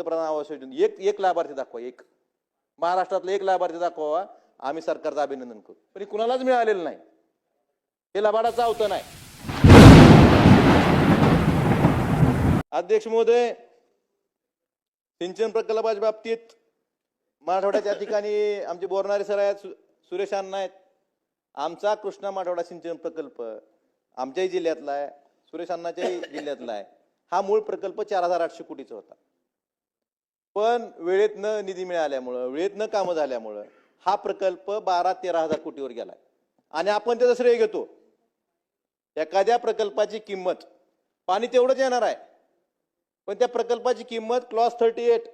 पंतप्रधान आवास योजना एक लाभार्थी दाखवा, एक महाराष्ट्रातला एक लाभार्थी दाखवा, आम्ही सरकारचं अभिनंदन करू. पण कुणालाच मिळालेलं नाही. हे लबाडाचं आवतं नाही. अध्यक्ष महोदय, सिंचन प्रकल्पाच्या बाबतीत मराठवाड्याच्या ठिकाणी आमचे बोरणारे सर आहेत, सुरेश अण्णा आहेत. आमचा कृष्णा मराठवाडा सिंचन प्रकल्प आमच्याही जिल्ह्यातला आहे, सुरेश अण्णाच्याही जिल्ह्यातला आहे. हा मूळ प्रकल्प 4800 कोटीचा होता. पण वेळेत न निधी मिळाल्यामुळं, वेळेत न कामं झाल्यामुळं हा प्रकल्प 12-13 हजार कोटीवर गेलाय. आणि आपण त्याचं श्रेय घेतो. एखाद्या प्रकल्पाची किंमत, पाणी तेवढंच येणार आहे, पण त्या प्रकल्पाची किंमत क्लॉज 38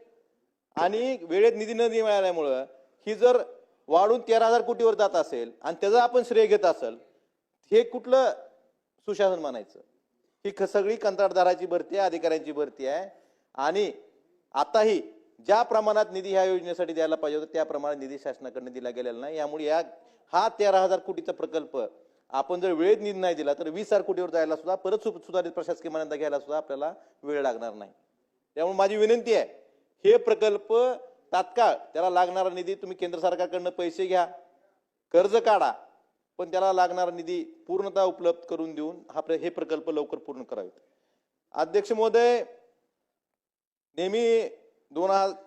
आणि वेळेत निधी न मिळाल्यामुळं ही जर वाढून 13,000 कोटीवर जात असेल आणि त्याचं आपण श्रेय घेत असेल, हे कुठलं सुशासन म्हणायचं? ही सगळी कंत्राटदाराची भरती आहे, अधिकाऱ्यांची भरती आहे. आणि आताही ज्या प्रमाणात निधी ह्या योजनेसाठी द्यायला पाहिजे होता त्या प्रमाणात निधी शासनाकडून दिला गेलेला नाही. यामुळे हा 13,000 कोटीचा प्रकल्प आपण जर वेळेत निधी नाही दिला तर 20,000 कोटीवर जायला सुद्धा, परत सुधारित प्रशासकीय मान्यता घ्यायला सुद्धा आपल्याला वेळ लागणार नाही. त्यामुळे माझी विनंती आहे, हे प्रकल्प तात्काळ त्याला लागणारा निधी तुम्ही केंद्र सरकारकडनं पैसे घ्या, कर्ज काढा, पण त्याला लागणारा निधी पूर्णतः उपलब्ध करून देऊन हे प्रकल्प लवकर पूर्ण करावेत. अध्यक्ष महोदय, नेहमी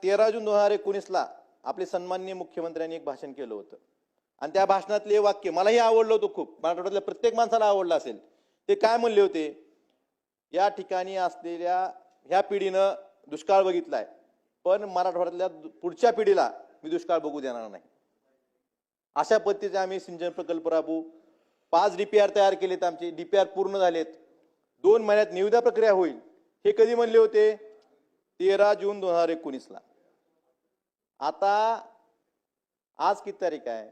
13 जून 2019ला आपले सन्माननीय मुख्यमंत्र्यांनी एक भाषण केलं होतं आणि त्या भाषणातले वाक्य मलाही आवडलं होतं खूप, मराठवाड्यातल्या प्रत्येक माणसाला आवडलं असेल. ते काय म्हणले होते? या ठिकाणी असलेल्या ह्या पिढीनं दुष्काळ बघितलाय, पण मराठवाड्यातल्या पुढच्या पिढीला मी दुष्काळ बघू देणार नाही. अशा पद्धतीचे आम्ही सिंचन प्रकल्प राबवू. 5 DPR तयार केलेत, आमचे DPR पूर्ण झालेत. 2 महिन्यात निविदा प्रक्रिया होईल. हे कधी म्हणले होते? 13 जून 2019ला. आता आज किती तारीख आहे?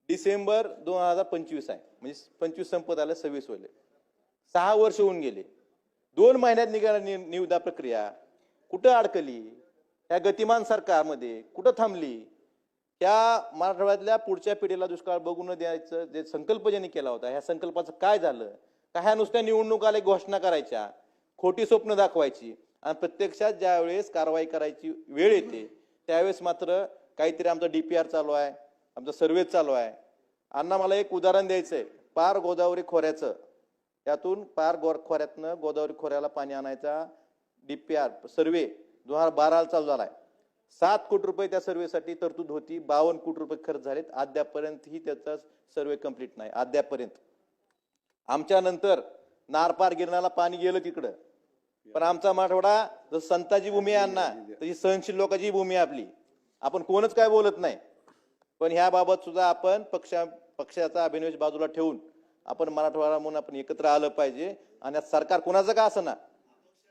डिसेंबर 2025 आहे, म्हणजे 25 संपत आलं, 26 होईल. 6 वर्ष होऊन गेले. 2 महिन्यात निघाली निविदा प्रक्रिया कुठं अडकली? या गतिमान सरकारमध्ये कुठं थांबली? त्या मराठवाड्यातल्या पुढच्या पिढीला दुष्काळ बघू न द्यायचं जे संकल्प ज्यांनी केला होता, ह्या संकल्पाचं काय झालं? का ह्या नुसत्या निवडणुकाला घोषणा करायच्या, खोटी स्वप्न दाखवायची आणि प्रत्यक्षात ज्या वेळेस कारवाई करायची वेळ येते त्यावेळेस मात्र काहीतरी आमचा DPR चालू आहे, आमचा सर्वे चालू आहे. अण्णा, मला एक उदाहरण द्यायचंय. पार गोदावरी खोऱ्याचं, त्यातून पार खोऱ्यातनं गोदावरी खोऱ्याला पाणी आणायचा DPR सर्वे 2012ला चालू झालाय. 7 कोटी रुपये त्या सर्वेसाठी तरतूद होती. 52 कोटी रुपये खर्च झालेत. अद्यापर्यंतही त्याचा सर्वे कंप्लीट नाही. अद्यापर्यंत. आमच्या नंतर नारपार गिरणाला पाणी गेलं तिकडं, पण आमचा मराठवाडा जसं संताची भूमी आहे अण्णा, तशी सहनशील लोकांची भूमी आहे आपली. आपण कोणच काय बोलत नाही, पण ह्या बाबत सुद्धा आपण पक्षाचा अभिनिवेश बाजूला ठेवून आपण मराठवाडा म्हणून आपण एकत्र आलं पाहिजे. आणि सरकार कोणाचं का असं ना,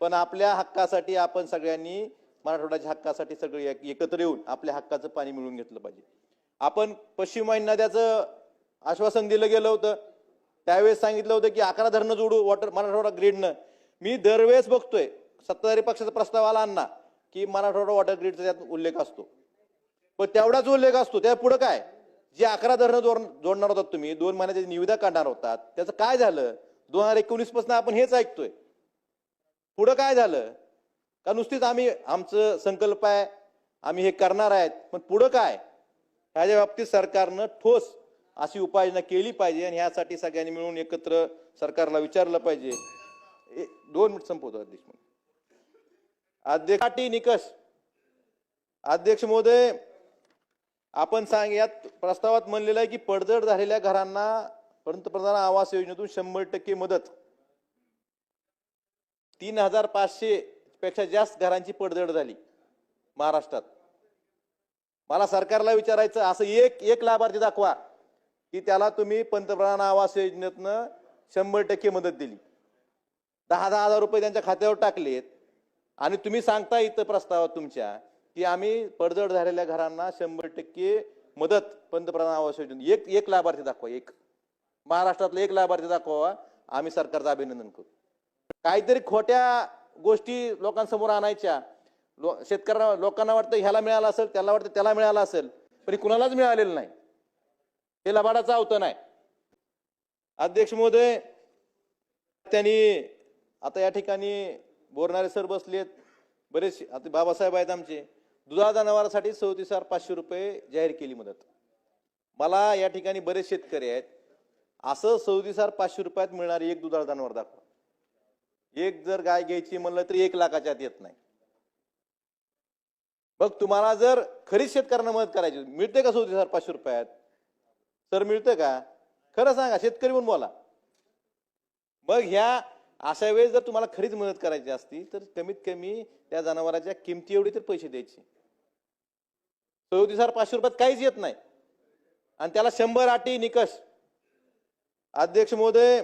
पण आपल्या हक्कासाठी आपण सगळ्यांनी, मराठवाड्याच्या हक्कासाठी सगळे एकत्र येऊन आपल्या हक्काचं पाणी मिळवून घेतलं पाहिजे. आपण पश्चिम वाहिनी नद्याचं आश्वासन दिलं गेलं होतं, त्यावेळेस सांगितलं होतं की 11 धरणं जोडू वॉटर मराठवाडा ग्रीडनं. मी दरवेळेस बघतोय सत्ताधारी पक्षाचा प्रस्ताव आला अण्णा की मराठवाडा वॉटर ग्रीडचा त्यात उल्लेख असतो, पण तेवढाच उल्लेख असतो. त्या पुढे काय? जे 11 धरणं जोडणार होतात तुम्ही, 2 महिन्याची निविदा काढणार होतात, त्याचं काय झालं? 2019 पासून आपण हेच ऐकतोय. पुढं काय झालं? का नुसतीच आम्ही आमचं संकल्प आहे, आम्ही हे करणार आहेत, पण पुढं काय? ह्याच्या बाबतीत सरकारनं ठोस अशी उपाययोजना केली पाहिजे आणि ह्यासाठी सगळ्यांनी मिळून एकत्र सरकारला विचारलं पाहिजे. 2 मिनिट संपवतो अध्यक्ष. निकष अध्यक्ष महोदय, आपण यात प्रस्तावात म्हणलेलं आहे की पडझड झालेल्या घरांना पंतप्रधान आवास योजनेतून 100% मदत. 3,500 पेक्षा जास्त घरांची पडझड झाली महाराष्ट्रात. मला सरकारला विचारायचं, असं एक लाभार्थी दाखवा की त्याला तुम्ही पंतप्रधान आवास योजनेतनं 100% मदत दिली. 10,000 रुपये त्यांच्या खात्यावर टाकलेत आणि तुम्ही सांगता इथं प्रस्तावात तुमच्या की आम्ही पडझड झालेल्या घरांना 100% मदत पंतप्रधान आवास योजनेत. एक लाभार्थी दाखवा, एक महाराष्ट्रातला एक लाभार्थी दाखवा, आम्ही सरकारचं अभिनंदन करू. काहीतरी खोट्या गोष्टी लोकांसमोर आणायच्या. शेतकऱ्यांना, लोकांना वाटतं ह्याला मिळालं असेल, त्याला वाटतं त्याला मिळालं असेल, पण कुणालाच मिळालेलं नाही. हे लबाडाचं आवतं नाही. अध्यक्ष बरेचसे आता बाबासाहेब आहेत आमचे, दुधाळ जनावरांसाठी 37,500 रुपये जाहीर केली मदत. मला या ठिकाणी बरेच शेतकरी आहेत, असं 37,500 रुपयात मिळणारी एक दुधाळ जनावर दाखवा. एक जर गाय घ्यायची म्हणलं तरी 1 लाखाच्या आत येत नाही. मग तुम्हाला जर खरीच शेतकऱ्यांना मदत करायची मिळते का 37,500 रुपयात? सर मिळतं का? खरं सांगा, शेतकरी म्हणून बोला. मग ह्या अशा वेळेस जर तुम्हाला खरीच मदत करायची असती तर कमीत कमी त्या जनावरांच्या किमती एवढी तर पैसे द्यायचे. 37,500 रुपयात काहीच येत नाही आणि त्याला 100 अटी निकष. अध्यक्ष महोदय,